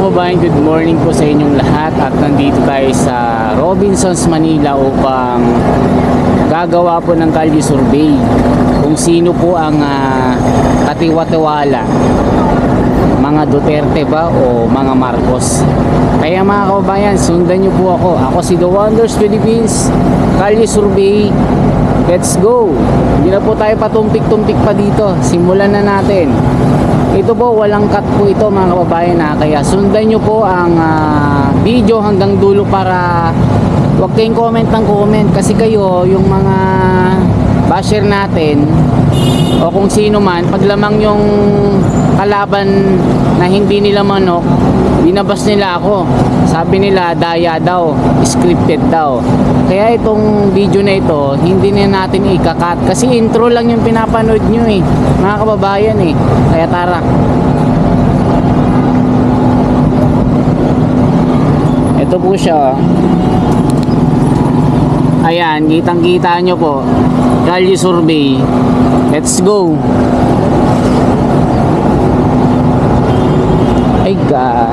kababayan, good morning po sa inyong lahat at nandito tayo sa Robinsons, Manila upang gagawa po ng kalye survey kung sino po ang katiwa-tiwala, mga Duterte ba o mga Marcos. Kaya mga kababayan, sundan nyo po ako. Ako si The Wonders Philippines, kalye survey. Let's go. Hindi na po tayo patumpik-tumpik pa dito. Simulan na natin. Ito po, walang cut po ito mga kababayan kaya sundan nyo po ang video hanggang dulo para huwag kayong comment ng comment kasi kayo, yung mga basher natin o kung sino man, paglamang yung kalaban na hindi nila manok, binabas nila ako. Sabi nila daya daw, scripted daw. Kaya itong video na ito hindi na natin ikakat kasi intro lang yung pinapanood nyo mga kababayan kaya tara. Ito po siya. Ayan, kitang kita nyo po, kalye survey. Let's go. Ay ga.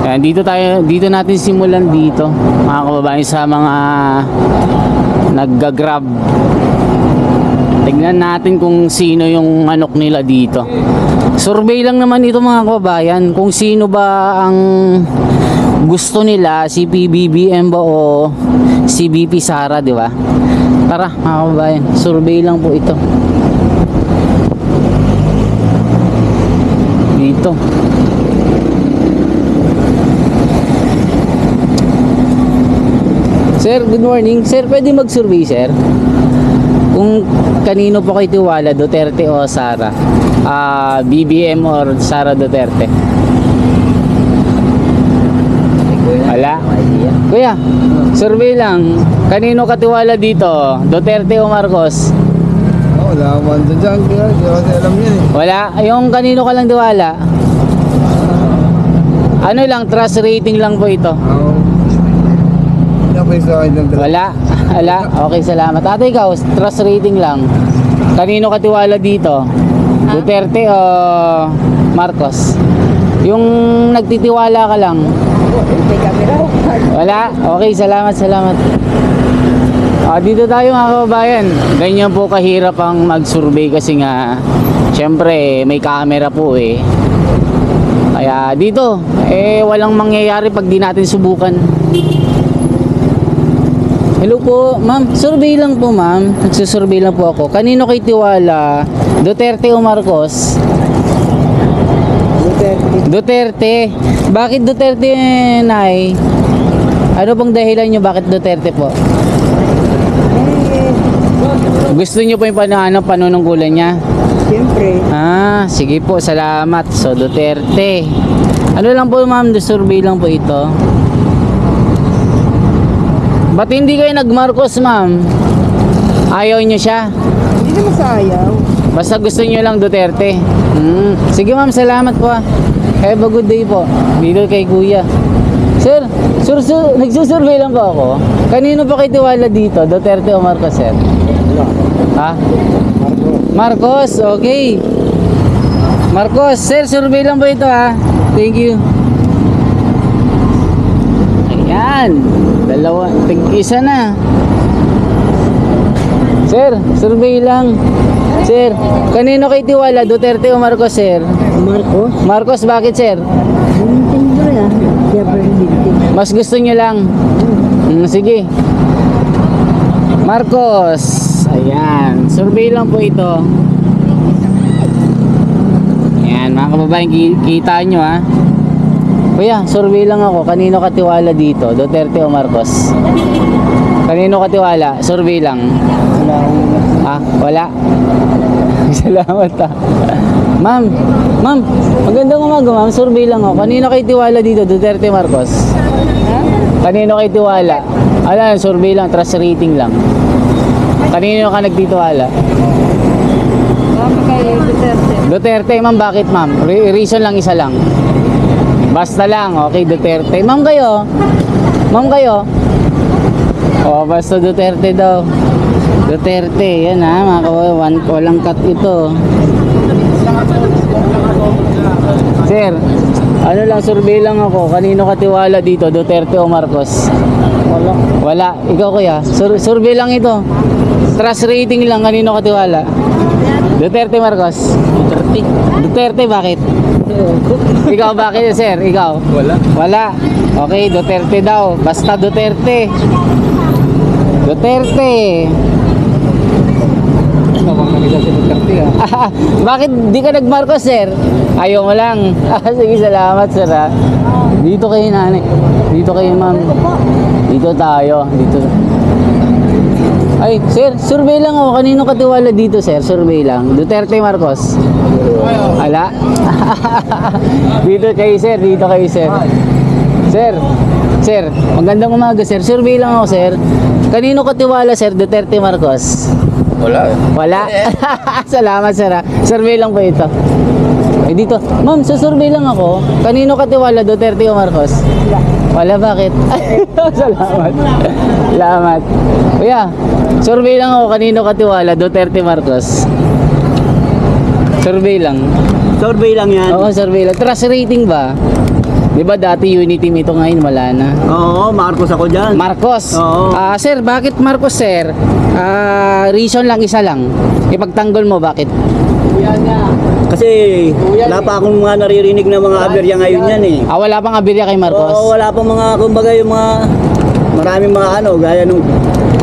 Ayan, dito natin simulan dito mga kababayan sa mga nagga-grab. Tignan natin kung sino yung manok nila dito. Survey lang naman ito mga kababayan, kung sino ba ang gusto nila, si PBBM ba o si BP Sara, di ba? Tara mga kababayan, survey lang po ito. Dito. Sir, good morning. Sir, pwede mag-survey, sir? Kung kanino po kayo tiwala, Duterte o Sara? BBM or Sara Duterte? Wala? Kuya, survey lang. Kanino katiwala dito? Duterte o Marcos? Wala akong dyan. Hindi kasi alam yan Wala? Yung kanino ka lang tiwala? Ano lang, trust rating lang po ito? Wala? Wala? Okay, salamat. Ate, ikaw, trust rating lang. Kanino katiwala dito? Duterte o Marcos? Yung nagtitiwala ka lang? Wala? Okay, salamat. Dito tayo mga kababayan. Ganyan po kahirap ang mag-survey kasi nga syempre may camera po Kaya dito walang mangyayari pag di natin subukan. Hello po, ma'am. Survey lang po, ma'am. Nagsusurvey lang po ako. Kanino kayo tiwala? Duterte o Marcos? Duterte. Bakit Duterte, Nay? Ano pong dahilan nyo bakit Duterte po? Gusto nyo po yung panunungkulan niya? Siyempre. Sige po, salamat. So, Duterte. Ano lang po, ma'am? Survey lang po ito. Ba't hindi kayo nag-Marcos, ma'am? Ayaw nyo siya? Hindi naman sa ayaw. Basta gusto nyo lang Duterte. Sige ma'am, salamat po Have a good day po. Dito kay kuya. Sir, nagsusurvey lang po ako. Kanino pa kayo tiwala dito? Duterte o Marcos, sir? Marcos, okay. Marcos, sir, survey lang po ito Thank you. Ayan. Dalawa, isa na. Sir, survey lang. Sir, kanino kayo tiwala? Duterte o Marcos, sir? Marcos? Marcos, bakit, sir? Mas gusto nyo lang? Sige. Marcos. Ayan. Survey lang po ito. Ayan, mga kababayan, kita nyo Kuya, survey lang ako. Kanino katiwala dito? Duterte o Marcos? Kanino katiwala? Survey lang. Wala. Salamat Ma'am, magandang umaga ma'am. Survey lang ako. Kanino kayo tiwala dito? Duterte, Marcos? Kanino kayo tiwala? Survey lang, trust rating lang. Kanino ka nagtitiwala? Kay Duterte. Duterte, ma'am. Bakit, ma'am? Reason lang, isa lang. Basta lang, okay, Duterte. Ma'am kayo? Basta Duterte daw. Duterte, yan ha, mga kawawan, walang cut ito. Sir, ano lang, survey lang ako, kanino katiwala dito, Duterte o Marcos? Wala. Ikaw kuya, survey lang ito. Trust rating lang, kanino katiwala? Duterte, Marcos? Duterte. Duterte, bakit? Ikaw bakit, sir? Ikaw? Wala. Okay, Duterte daw. Basta Duterte. Duterte. Bakit di ka nag-Marcos, sir? Ayaw mo lang. Sige, salamat, sir. Dito kayo, nanay. Dito kayo, ma'am. Dito tayo. Dito. Ay, sir, survey lang ako. Kanino katiwala dito, sir? Survey lang. Duterte, Marcos? Ala? Dito kayo, sir. Dito kayo, sir. Sir, magandang umaga, sir. Survey lang ako, sir. Kanino katiwala, sir? Duterte, Marcos? Wala? Salamat, sir. Survey lang po ito. Eh, dito. Ma'am, survey lang ako. Kanino katiwala, Duterte o Marcos? Wala, bakit? Salamat. Salamat. Kuya, survey lang ako. Kanino katiwala, Duterte, Marcos? Survey lang. Survey lang yan. Oo, survey lang. Trust rating ba? Di ba dati unity team ito, ngayon wala na? Oo, Marcos ako dyan. Marcos. Oo. Sir, bakit Marcos, sir? Reason lang, isa lang. Ipagtanggol mo, bakit? Kasi wala pa akong mga naririnig na mga aberya ngayon yan eh. Wala pang aberya kay Marcos? Oo, wala pa mga, kumbaga yung mga, maraming mga ano, gaya nung,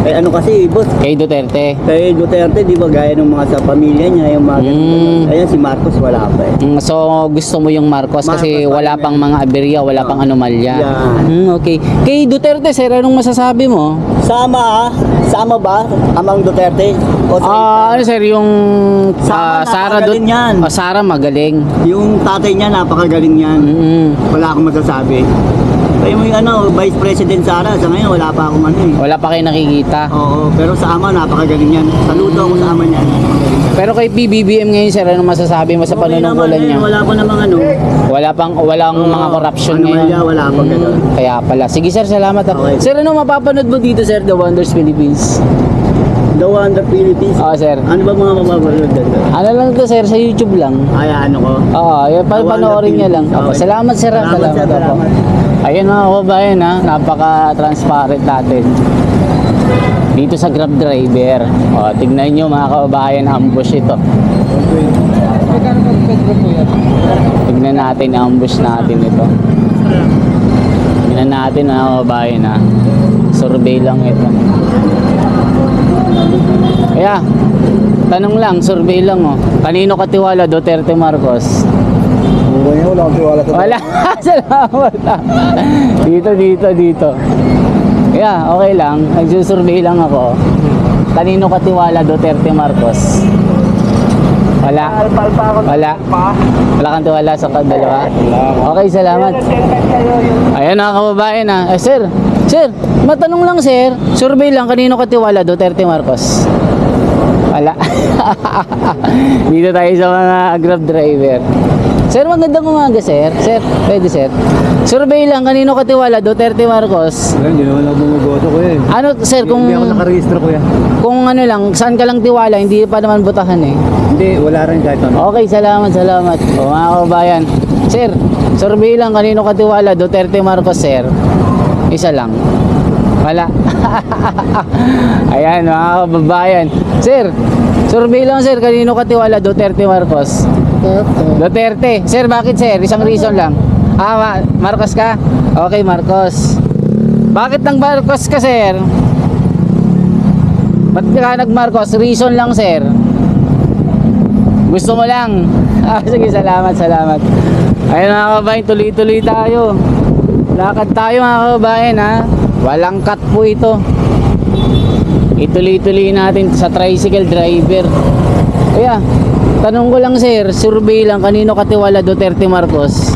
ano kasi, boss, Kay Duterte. kay Duterte, di ba, gaya nung mga sa pamilya niya, yung mga ganun. Ayan, si Marcos, wala pa eh. So, gusto mo yung Marcos kasi Marcos, wala pang mga aberya, wala pang anomalya. Yan. Okay. Kay Duterte, sir, anong masasabi mo? Sama ba, amang Duterte? O sa Ano, sir, yung Sara, Sara napakagaling yan. Sara, magaling. yung tatay niya, napakagaling yan. Wala akong masasabi. Kaya mo yung ano, Vice President Sara, sa ngayon wala pa akong ano eh. Wala pa kayo nakikita. Oo, pero sa ama, napakagaling yan. Saludo ako sa ama niya. Pero kay PBBM ngayon, sir, anong masasabi mo sa panunungkulan niya? Wala ko namang ano. Walang mga corruption anomalya, ngayon. wala akong gano'n. Kaya pala. Sige, sir, salamat. Okay. Sir, ano mapapanood mo dito, sir? The Wonders Philippines. The Wonder Philippines. Oo, sir. Ano ba mga mapapanood doon? Ano lang to, sir, sa YouTube lang. Ay, ano ko? Oo, yung The Wonder panoorin niya lang. Philippines. Opo, Okay. salamat, sir. Salamat, sir. Opo. Salamat. Ayun mga kababayan, ha, napaka-transparent natin. Dito sa Grab driver. O, tignan nyo mga kababayan, ambush ito. Tignan natin, ambush natin ito. Tignan natin mga kababayan, ha. Survey lang ito. Kaya, tanong lang, survey lang, oh. Kanino katiwala, Duterte, Marcos? Wala akong tiwala sa Wala. Salamat. Dito. Yeah, okay lang. Nagsusurvey lang ako. Kanino katiwala, Duterte, Marcos? Wala. Wala kang tiwala sa dalawa? Okay, salamat. Ayan mga kababayan ha. Sir, matanong lang sir. Survey lang, kanino katiwala, Duterte, Marcos? Wala. Dito tayo sa mga Grab driver. Sir, magandang umaga, sir. Sir, pwede, sir. Survey lang, kanino katiwala, Duterte, Marcos? Hindi naman ako bumoboto ko eh. Ano, sir, kung... Hindi ako nakarehistro ko yan. Kung ano lang, saan ka lang tiwala, hindi pa naman butahan eh. Hindi, wala rin kahit ano. Okay, salamat. O mga kababayan. Sir, survey lang, kanino katiwala, Duterte, Marcos, sir? Isa lang. Wala. Ayan, mga kababayan. Sir, survey lang, sir, kanino katiwala, Duterte, Marcos? Duterte. Sir, bakit, sir? Isang reason lang. Marcos ka? Okay, Marcos. Bakit nang Marcos ka, sir? Ba't ka nag-Marcos? Reason lang, sir. Gusto mo lang. Sige, salamat. Ayun mga kababayan, tuloy-tuloy tayo. Lakad tayo mga kababayan, ha. Walang cut po ito. Ituloy-tuloy natin sa tricycle driver. Kaya, tanong ko lang sir, survey lang, kanino katiwala, Duterte, Marcos?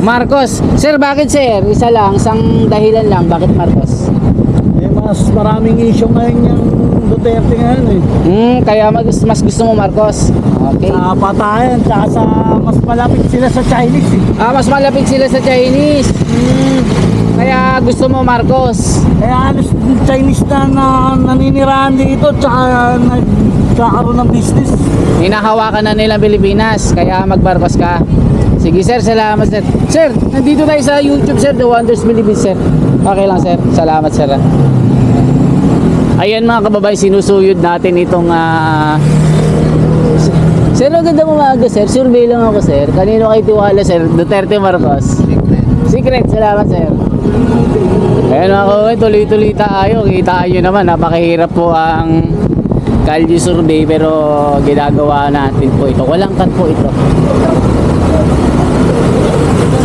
Marcos. Sir, bakit sir? Isa lang, isang dahilan lang, bakit Marcos? Eh, mas maraming issue ngayon yung Duterte ngayon eh. Kaya mas gusto mo Marcos? Okay. Sa patayan, tsaka sa mas malapit sila sa Chinese eh. Mas malapit sila sa Chinese. Kaya gusto mo Marcos. Kaya halos Chinese na naninirahan dito, tsaka nagkakaroon ng business. Hinahawakan na nila Pilipinas, kaya mag-Marcos ka. Sige sir, salamat sir. Sir, nandito tayo sa YouTube sir, The Wonders Philippines sir. Okay lang sir, salamat sir. Ayan mga kababayan, sinusuyod natin itong Sir, maganda umaga sir, survey lang ako sir. Kanino kayo tiwala sir? Duterte, Marcos? Secret, salamat sir. Ayan mga kababayan, tuloy-tuloy tayo. Kita nyo naman, napakahirap po ang Kalye survey, pero ginagawa natin po ito. Walang cut po ito.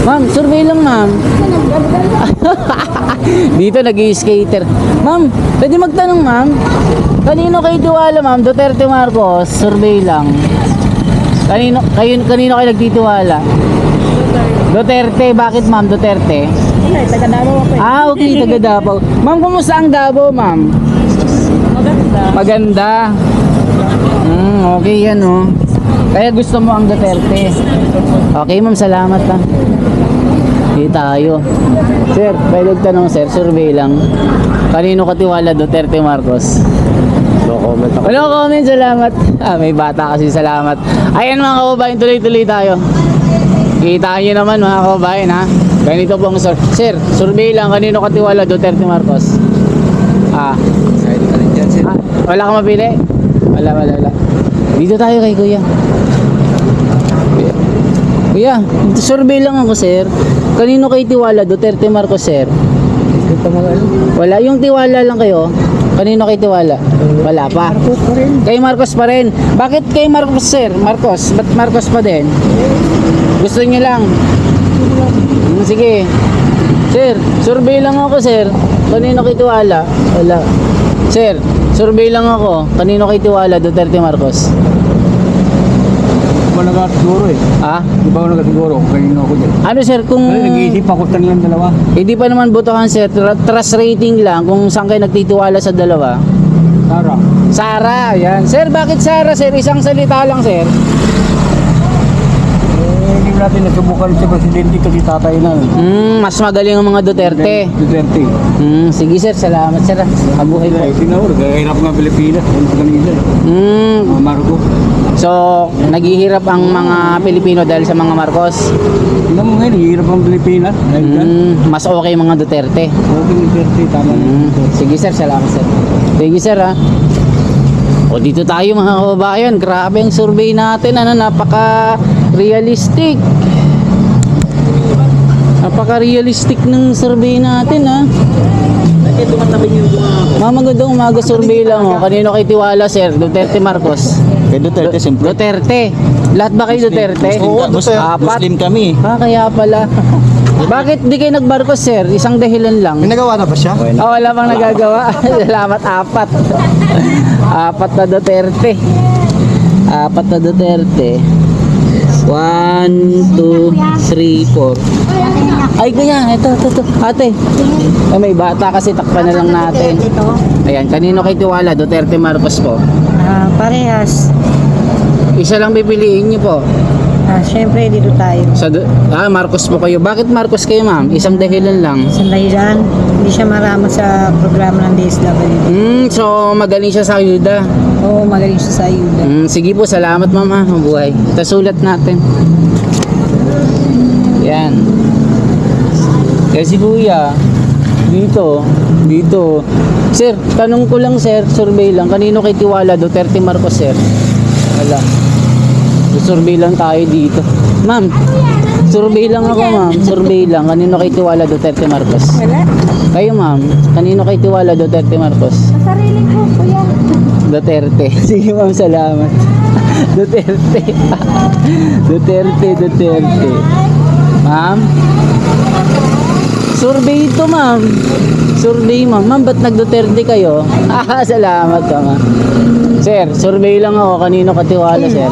Ma'am, survey lang ma'am. Dito nag-i-skater. Ma'am, pwede magtanong ma'am? Kanino kayo tiwala ma'am? Duterte, Marcos? Survey lang. Kanino kayo nagtitiwala? Duterte. Bakit ma'am Duterte? Taga Davao ako eh. Ah, okay, taga Davao. Ma'am, kumusta ang Davao ma'am? Maganda. Okay yan oh. Kaya gusto mo ang Duterte. Okay ma'am, salamat ha. Hindi tayo. Sir, pwede tanong sir, survey lang. Kanino katiwala, Duterte, Marcos? No comment ako. Wala comment, salamat. May bata kasi, salamat. Ayan mga kababayan, tuloy-tuloy tayo. Kita nyo naman mga kababayan ha. Ganito po ang sir. Sir, survey lang, kanino katiwala, Duterte, Marcos? Kahit ka rin dyan, sir. Wala ka mapili? Wala. Dito tayo kay kuya. Kuya, survey lang ako sir. Kanino kayo tiwala, Duterte, Marcos sir? Wala, yung tiwala lang kayo. Kanino kayo tiwala? Wala pa. Kay Marcos pa rin. Bakit kay Marcos sir? Marcos, ba't Marcos pa din? Gusto niyo lang? Sige. Sir, survey lang ako sir. Kanino kayo tiwala? Wala. Sir, survey lang ako. Kanino kayo tiwala, Duterte, Marcos? Di ba nagasiguro eh? Ha? Di ba nagasiguro kung kanino ako dyan? Ano sir, kung Nag-iisip ako sa nilang dalawa. hindi pa naman botohan sir, trust rating lang kung saan kayo nagtitiwala sa dalawa. Tara. Sara, yan. Sir, bakit Sara sir? Isang salita lang sir. Hindi natin nasubukan si Presidente kasi tatay na. Mas magaling ang mga Duterte. Duterte. Sige sir, salamat sir. Kabuhay po. Tingnan mo, nagkahirap nga Pilipinas. Ano sa kanila? Mga Marco. So, naghihirap ang mga Pilipino dahil sa mga Marcos. Tingnan mo ngayon, hirap ang Pilipinas. Mas okay mga Duterte. Okay, Duterte, tama na. Sige sir, salamat sir. Sige sir ha. O dito tayo mga kababayan, grabe ang survey natin, napaka-realistic. Napaka-realistic ng survey natin ha. Bakit tumatabi niyo yung Mama, magandang umaga, survey lang oh. Kanino kayo tiwala sir? Duterte, Marcos? Kay Duterte, siyempre. Duterte. Lahat ba kayo Duterte? Apat. Muslim kami. Kaya pala. Bakit di kayo nag-Marcos sir? Isang dahilan lang. May nagawa na ba siya? Wala bang nagagawa? Salamat, apat. Apat na Duterte. Apat na Duterte. 1, 2, 3, 4. Ay, kuya, ito. Ate. Ay, may bata kasi, takpan na lang natin. Ayan, kanino kayo tiwala? Duterte, Marcos po. Parehas. Isa lang pipiliin niyo po. Siyempre, dito tayo. Marcos po kayo. Bakit Marcos kayo, ma'am? Isang dahilan lang. Sa dahilan, hindi siya marama sa programa ng DSWD. So magaling siya sa ayuda. Oo, magaling siya sa ayuda. Sige po, salamat ma'am ha. Mabuhay. Tasulat natin. Yan. Kaya si kuya, dito. Sir, tanong ko lang sir, survey lang. Kanino kay tiwala? Duterte, Marcos sir? Wala. Survey lang tayo dito. Ma'am, survey lang ako ma'am. Survey lang. Kanino kay tiwala? Duterte, Marcos? Wala. Kayo ma'am, kanino kay tiwala? Duterte, Marcos? Sarili ko, kuya. Duterte. Sige ma'am, salamat. Duterte. Duterte. Ma'am? Survey ito ma'am. Survey ma'am. Ma'am, ba't nag-Duterte kayo? Salamat ka ma'am. Sir, survey lang ako. Kanino katiwala sir?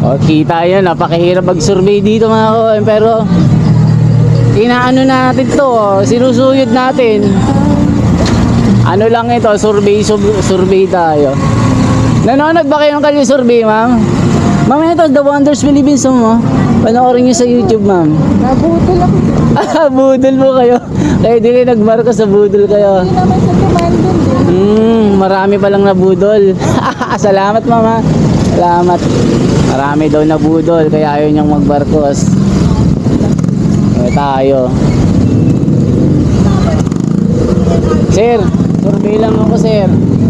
O, kita yan. Napakahirap mag-survey dito mga kawan. Pero, inaano natin to. Sinusuyod natin. Ano lang ito, survey tayo. Nanonood ba kayo ng Kalye survey, ma'am? Ma'am, ito, The Wonders Philippines mo. Panoorin niyo sa YouTube, ma'am. Nabutol ako. Ah, budol mo kayo. Kaya di kayo nagmarko sa budol kayo. Hindi naman sa tumandun. Marami palang nabudol. Salamat, mama. Salamat. Marami daw nabudol, kaya ayaw niyang magbarkos. Tayo. Sir, survey lang ako, sir.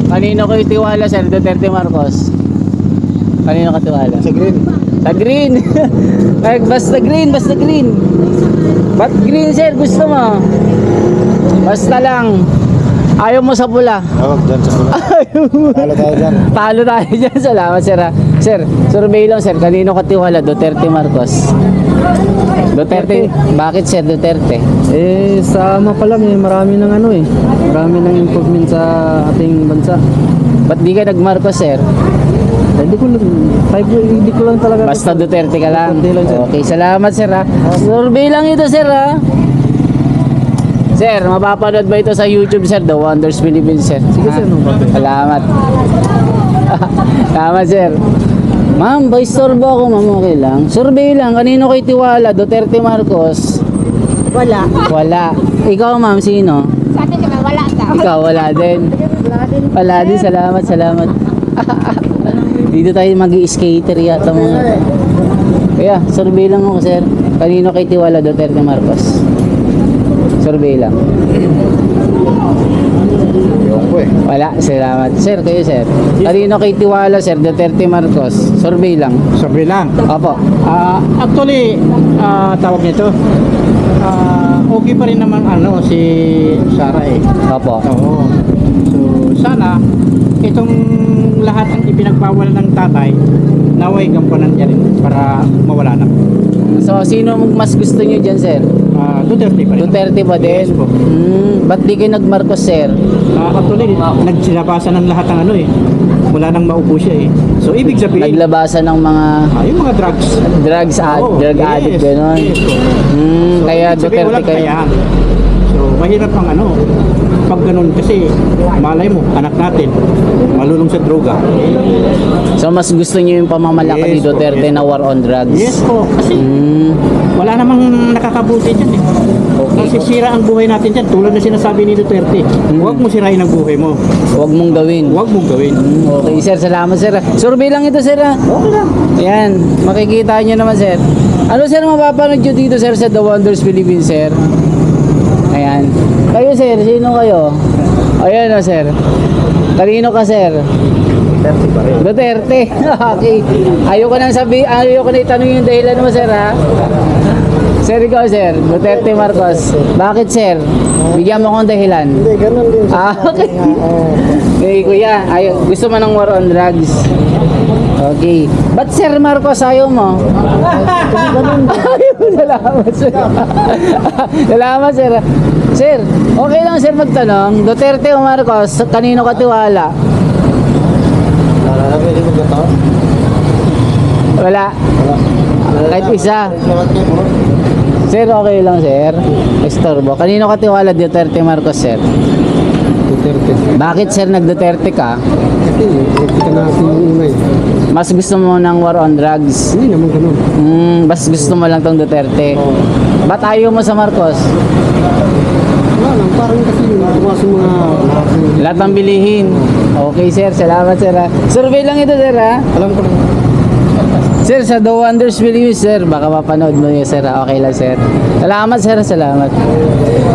Kanino kayo tiwala, sir? Duterte Marcos? Kanino ka tiwala? Sa green. Sa green. Ay, basta green, basta green. Ba't green, sir? Gusto mo? Basta lang. Ayaw mo sa pula. Tawag dyan sa pula. Talo tayo dyan. Talo tayo dyan. Salamat, sir. Sir, survey lang, sir. Kanino ka tiwala? Duterte Marcos? Duterte. Bakit, sir, Duterte? Sa ama pa lang marami ng marami ng improvement sa ating bansa. Ba't di ka nag-Marcos, sir? Hindi ko lang talaga. Basta Duterte ka lang. Duterte lang, sir. Okay, salamat, sir, ha. Survey lang ito, sir, ha. Sir, mapapanood ba ito sa YouTube, sir? The Wonders Philippines, sir. Sige, sir, no problem. Salamat. Salamat, sir. Ma'am, ba istorbo ako, ma'am, okay lang. Survey lang, kanino kayo tiwala? Duterte Marcos? Wala. Wala. Ikaw, ma'am, sino? Sa atin naman, wala ka. Ikaw, wala din. Wala din, salamat, salamat. Dito tayo mag-i-skater yata mga. Kaya, survey lang ako, sir. Kanino kayo tiwala? Duterte Marcos? Survey lang. Wala, salamat. Sir, kayo, sir. Kanino kayo tiwala, sir? Duterte Marcos? Survey lang. Sabi lang. Opo. Actually, tawag nito. Okay pa rin naman si Sara eh. Opo. Oo. So, sana itong lahat ng ipinagbawal ng tatay naway gampanan niya rin para mawala na. So, sino mas gusto nyo dyan, sir? Duterte pa rin. Duterte ba din? Yes po. Ba't di kayo nag-Marcos, sir? Actually, nagsilabasan ng lahat ng wala nang maupo siya eh. So, ibig sabihin, Naglabasan ng mga yung mga drugs. drugs, Oo, drug yes, addict, gano'n. yes, oo. Kaya ibig sabihin, Duterte walang kayo. kayaan. So, mahirap ang pag ganun kasi malay mo, anak natin, malulong sa droga. So, mas gusto nyo yung pamamalaki ni Yes po, Duterte yes na war on drugs? Yes po, kasi Mm, wala namang nakakabuti dyan eh. Kasi sira ang buhay natin dyan, tulad na sinasabi ni Duterte. Huwag mo sirain ang buhay mo. huwag mong gawin. Huwag mong gawin. Okay, sir. Salamat, sir. Survey lang ito, sir. Okay lang. Ayan. Makikita nyo naman, sir. Ano, sir, mapapanood nyo dito, sir, sa The Wonders Philippines, sir? Ayan. Kayo, sir. Sino kayo? Ayan, o, sir. Kanino ka, sir? Duterte pa rin. Duterte. Okay. Ayoko na itanong yung dahilan mo, sir, ha? Sir, ikaw, sir. Duterte Marcos. Bakit, sir? Bigyan mo akong dahilan. Hindi, ganun din. Okay. Okay, kuya. Gusto mo ng war on drugs? Okay. Ba't, Sir Marcos, ayaw mo? Salamat, sir. Salamat, sir. Sir, okay lang, sir, magtanong. Duterte o Marcos, kanino ka tiwala? Wala. Kahit isa. Sir, okay lang, sir. Estorbo. Kanino ka tiwala, Duterte Marcos, sir? Duterte. Bakit, sir, nag-Duterte ka? Kasi, kita natin yung una eh. Mas gusto mo ng war on drugs? Hindi naman ganun. Mas gusto mo lang tong Duterte. Ba't ayaw mo sa Marcos? Wala lang, parang kasi tumas yung mga Lahat ng bilihin. Okay, sir. Salamat, sir, ha? Survey lang ito, sir, ha? alam ko lang. Sir, sa The Wonders Philippines, sir. Baka mapanood mo yun, sir, ha? Okay lang, sir. Salamat, sir. Salamat.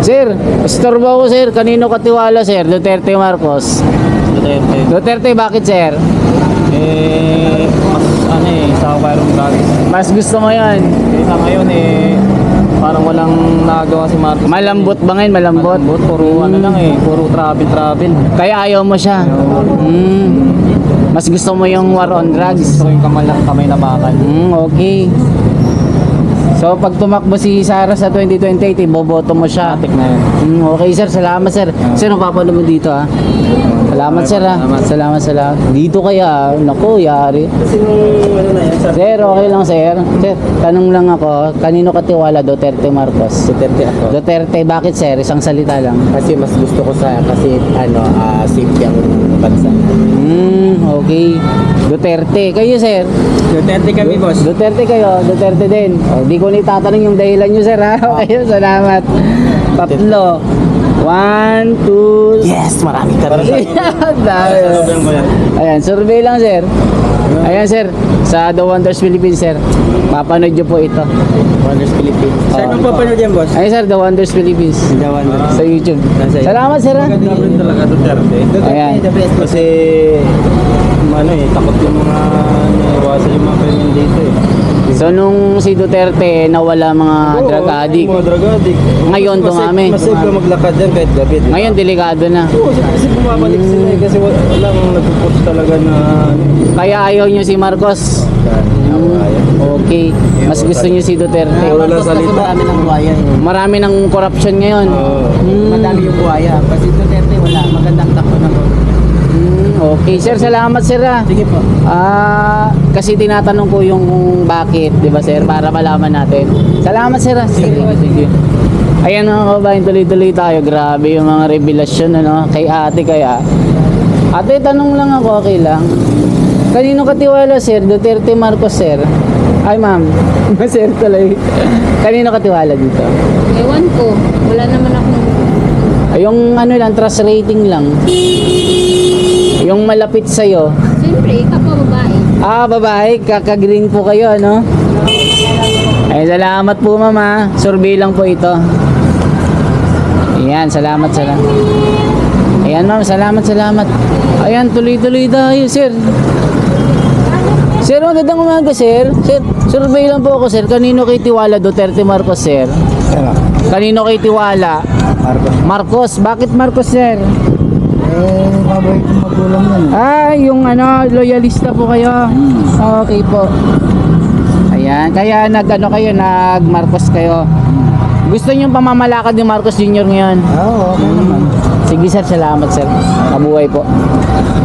Sir, istorbo ko, sir. Kanino ka tiwala, sir? Duterte Marcos? Duterte. Duterte, bakit, sir? Mas sa viral drugs. Mas gusto mo yan? Sa ngayon parang walang nagawa si Marcos. Malambot ba ngayon? Malambot? Puro lang puro travel. Kaya ayaw mo siya? Mas gusto mo yung war on drugs? Gusto ko yung kamay na bakal. Okay. So, pag tumakbo si Sara sa 2028, iboboto mo siya. Matik na yun. Okay, sir. Salamat, sir. Sir, napapanood mo dito, ha? Salamat sir ha. Salamat. Dito kaya, naku, yari. Kasi nung ano na yan, sabi Sir, okay lang sir. Sir, tanong lang ako, kanino katiwala, Duterte Marcos? Duterte ako. Duterte, bakit sir? Isang salita lang. Kasi mas gusto ko kasi safety ang bansa. Okay. Duterte. Kayo sir? Duterte kami, boss. Duterte kayo, Duterte din. O, di ko na itatanong yung dahilan nyo sir ha. Okay, salamat. Tatlo. 1, 2, Yes, marami ka rin. Ayan, survey lang sir. Ayan sir, sa The Wonders Philippines sir. Mapanood nyo po ito. Wonders Philippines. Saan mo papanood yan, boss? Ayan sir, The Wonders Philippines. The Wonders. Sa YouTube. Salamat sir ha. Talaga Duterte. Ayan. The best. Kasi takot yung mga iwasan yung mga krimen dito eh. So nung si Duterte nawala mga drug addict. Mga drug addict. Ngayon, dumami. Mas safe ka maglakad dyan kahit gabi. Diba? Ngayon delikado na. Oo, kasi bumabalik sila eh. Kasi walang nagpupunta talaga na Kaya ayaw nyo si Marcos. Okay. Mas gusto nyo si Duterte. Wala salita. Marami ng buhaya eh. Marami ng corruption ngayon. Madami yung buhaya. Kasi Duterte wala. Magandang takbo ng Okay, sir, salamat sir ha. Sige po. Kasi tinatanong ko yung kung bakit, 'di ba sir, para malaman natin. Salamat sir ha. Sige. Ayan mga kabayan, tuloy-tuloy tayo. Grabe yung mga revelasyon ano kay ate kaya. Ate, tanong lang ako, okay lang. Kanino katiwala sir? Duterte Marcos sir? Ay ma'am, sir tuloy. Kanino katiwala dito? Ewan ko. Wala naman akong... Ay, yung ano lang, trust rating lang. Yung malapit sa'yo. Siyempre, ikaw pa babae. Babae, kaka-green po kayo, ano? Ay, salamat po, mama. Survey lang po ito. Ayan, salamat. Ayan, ma'am, salamat. Ayan, tuloy-tuloy tayo, sir. Sir, magandang umaga, sir. Sir, survey lang po ako, sir. Kanino kay tiwala, Duterte Marcos, sir? Kanino kay tiwala? Marcos. Bakit Marcos, sir? Mabait yung magulang yan. Yung loyalista po kayo. Okay po. Ayan, kaya nag Marcos kayo. Gusto niyo pamamalakad ni Marcos Jr. ngayon? Oo, okay naman. Sige sir, salamat sir. Mabuhay po.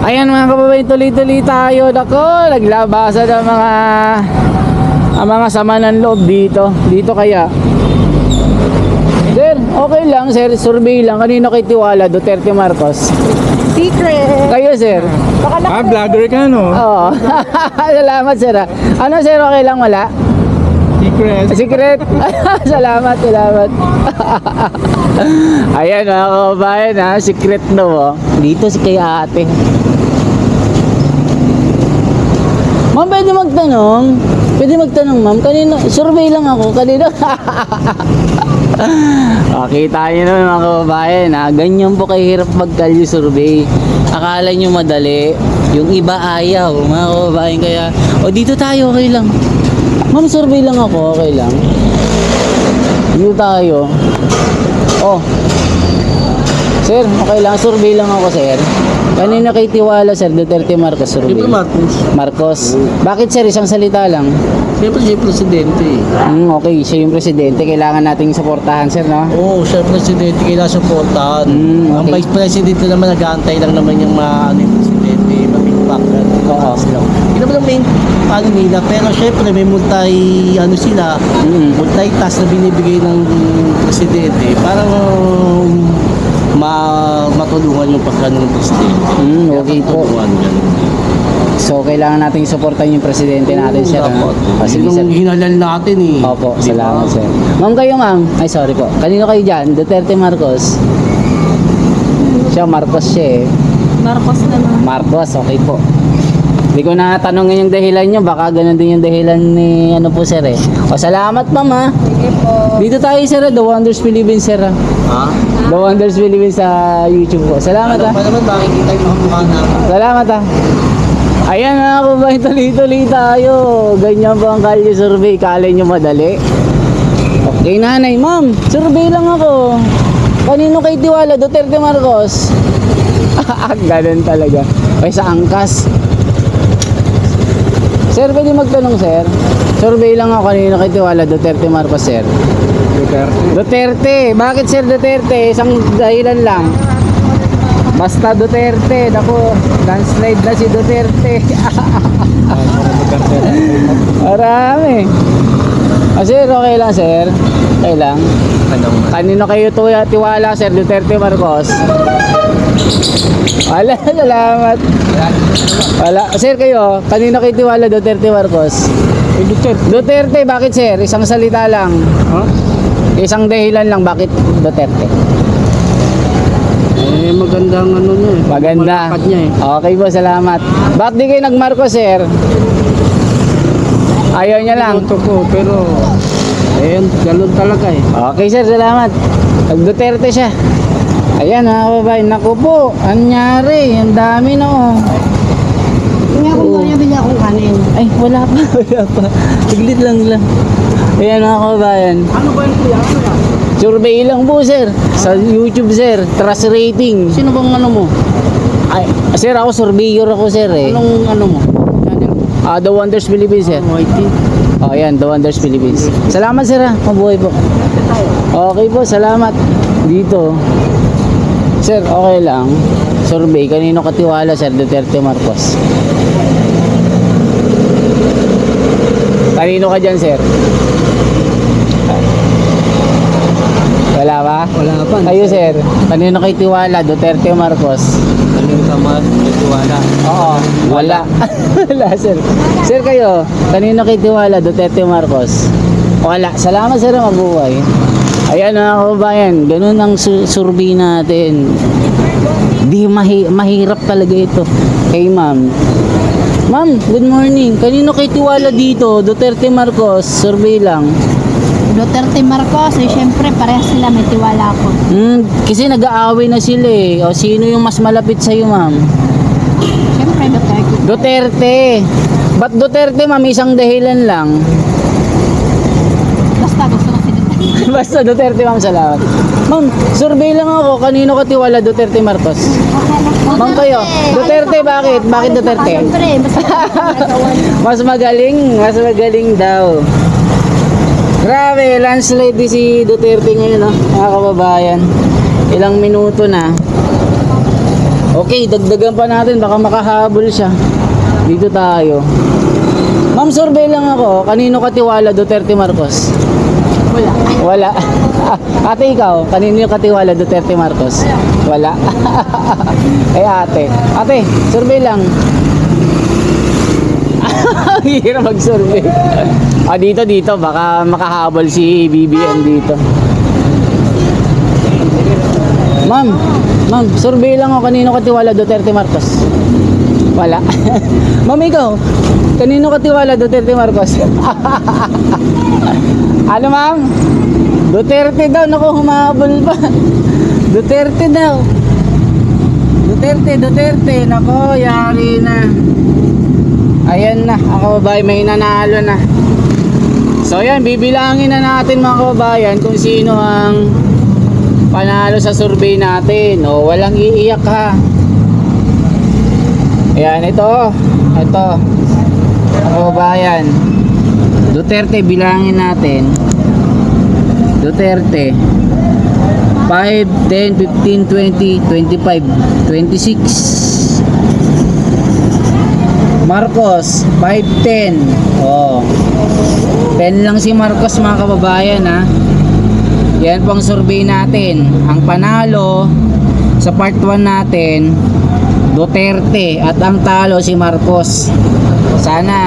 Ayan mga kababayan, tuloy-tuloy tayo. Nako, naglabasan ang mga sama ng loob dito. Dito kaya. Sir, okay lang sir, survey lang. Kanino kay tiwala, Duterte Marcos? Secret! Kayo sir? Vlogger ka no? Oo. Salamat sir. Ano sir, okay lang wala? Secret. Salamat. Ayan mga kababayan ha, secret no. Dito si kay ate. Ma'am, pwede magtanong ma'am. Kanino, survey lang ako. Kanino? Kita nyo naman mga kababayan ha. Ganyan po kahirap mag-value survey. Akala nyo madali. Yung iba ayaw mga kababayan. Kaya, dito tayo, okay lang. Ma'am, survey lang ako, okay lang. Dito tayo. Sir, okay lang, survey lang ako sir. Kanina kay tiwala sir, Duterte Marcos survey. Siyempre Marcos. Bakit sir, isang salita lang? Siyempre siya yung presidente. Okay, siya yung presidente. Kailangan nating suportahan sir, no? Oo, siya yung presidente, kailangan supportahan. Ang Okay. vice president naman, nag-aantay lang naman yung yung presidente, mapigpak. Oo. Yun naman ang main nila. Pero syempre may sila, multi-task na binibigay ng presidente. Parang matulungan yung pagkano ng presidente. Okay po. So, kailangan nating suportahan yung presidente natin sir. Sige sir. Yung hinalal natin eh. Opo, Di ba? salamat sir. Ma'am, kayo ma'am. Ay, sorry po. Kanino kayo dyan? Duterte Marcos? Siya, Marcos siya eh. Marcos naman. Marcos, okay po. Hindi ko na tanongin yung dahilan nyo. Baka ganun din yung dahilan ni sir eh. Salamat ma'am ha. Sige po. Dito tayo sir, The Wonders Philippines sir ha. The Wonders Philippines sa YouTube po. Salamat ha. Pa naman makikita yung mga mukha natin. Salamat ha. Ayan mga kababayan, tuloy-tuloy tayo. Ganyan po ang kalye survey. Kala nyo madali. Okay nanay, ma'am. Survey lang ako. Kanino kay tiwala? Duterte Marcos? Ganun talaga. Ay sa angkas. Sir, pwede magtanong sir? Survey lang ako, kanino kay tiwala? Duterte Marcos sir? Duterte. Bakit sir Duterte? Isang dahilan lang. Basta Duterte. Naku, landslide na si Duterte. Marami. Sir, okay lang sir. Okay lang. Kanino kayo tiwala sir? Duterte, Marcos? Wala, salamat. Wala. Sir kayo, kanino kayo tiwala? Duterte, Marcos? Duterte. Duterte, bakit sir? Isang salita lang. Huh? Isang dahilan lang bakit Duterte? Magandang ano niya eh. Maganda. Malakad niya eh. Okay po, salamat. Bakit di kayo nag-Marcos sir? Ayaw niya lang. Boto ko, pero ganun talaga eh. Okay sir, salamat. Nag-Duterte siya. Ayan mga kababayan, naku po, anyari, ang dami na oh. Hindi ako Oo. bili akong kanin. Ay, wala pa, wala pa. Tiglit lang. Ayan mga kababayan, Ano ba yun kuya? Ano yan? survey lang po sir, sa YouTube sir, trust rating. Sino bang ano mo? Ay, sir ako, surveyor ako sir eh. Anong ano mo? Channel mo? The Wonders Philippines sir. YT. Oh, ayan, The Wonders Philippines. Salamat sir ha, mabuhay po. Okay po, salamat. Dito. Sir, okay lang. Survey, kanino katiwala sir? Duterte, Marcos? Kanino ka dyan sir? Wala ba? Wala pa. Kayo sir, kanino kayo tiwala? Duterte, Marcos? Kanino ka tiwala? Oo, wala. Wala sir. Sir kayo, kanino kayo tiwala? Duterte, Marcos? Wala. Salamat sir, mabuhay. Ayan mga kababayan, ganun ang survey natin. Di mahirap talaga ito. Kay ma'am. Ma'am, good morning. Kanino kayo tiwala dito? Duterte, Marcos? Survey lang. Duterte Marcos, eh syempre parehas sila may tiwala ako. Kasi nag-aaway na sila eh. O sino yung mas malapit sa'yo ma'am? Syempre Duterte. Duterte. Ba't Duterte ma'am? Isang dahilan lang. Basta gusto ko si Duterte. Basta Duterte ma'am, salamat. Ma'am, survey lang ako. Kanino ka tiwala? Duterte, Marcos? Ma'am kayo. Duterte, bakit? Bakit Duterte? Syempre, Mas magaling daw. Grabe, landslide din si Duterte ngayon, no? Mga kababayan. Ilang minuto na. Okay, dagdagan pa natin. Baka makahabol siya. Dito tayo. Ma'am, survey lang ako. Kanino ka tiwala? Duterte, Marcos? wala. Wala. Ate, ikaw, kanino ka tiwala? Duterte, Marcos? Wala. Eh, ate. Ate, survey lang. Hirap mag-survey. Dito. Baka makahabol si BBM dito. Ma'am, survey lang ako. Kanino ka tiwala? Duterte, Marcos? Wala. Ma'am, ikaw, kanino ka tiwala? Duterte, Marcos? Ano, ma'am? Duterte daw. Naku, humahabol pa. Duterte daw. Duterte. Naku, yari na. Ayan na, ako babae, may nanalo na. So yan, bibilangin na natin mga kababayan kung sino ang panalo sa survey natin. O, walang iiyak ha. Ayan, ito mga kababayan. Duterte, bilangin natin. Duterte 5, 10, 15, 20, 25, 26. Marcos 5, 10. Oh. 10 lang si Marcos mga kababayan ha. Yan pang survey natin. Ang panalo sa part 1 natin, Duterte, at ang talo si Marcos. Sana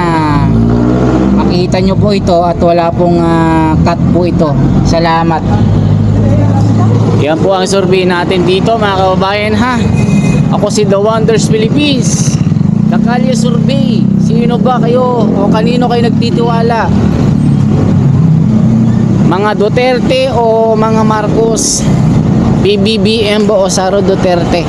makita nyo po ito at wala pong cut po ito. Salamat. Yan po ang survey natin dito mga kababayan ha. Ako si The Wonders Philippines. Kalye survey. Sino ba kayo o kanino kayo nagtitiwala? Mga Duterte o mga Marcos? BBM ba o Saro Duterte?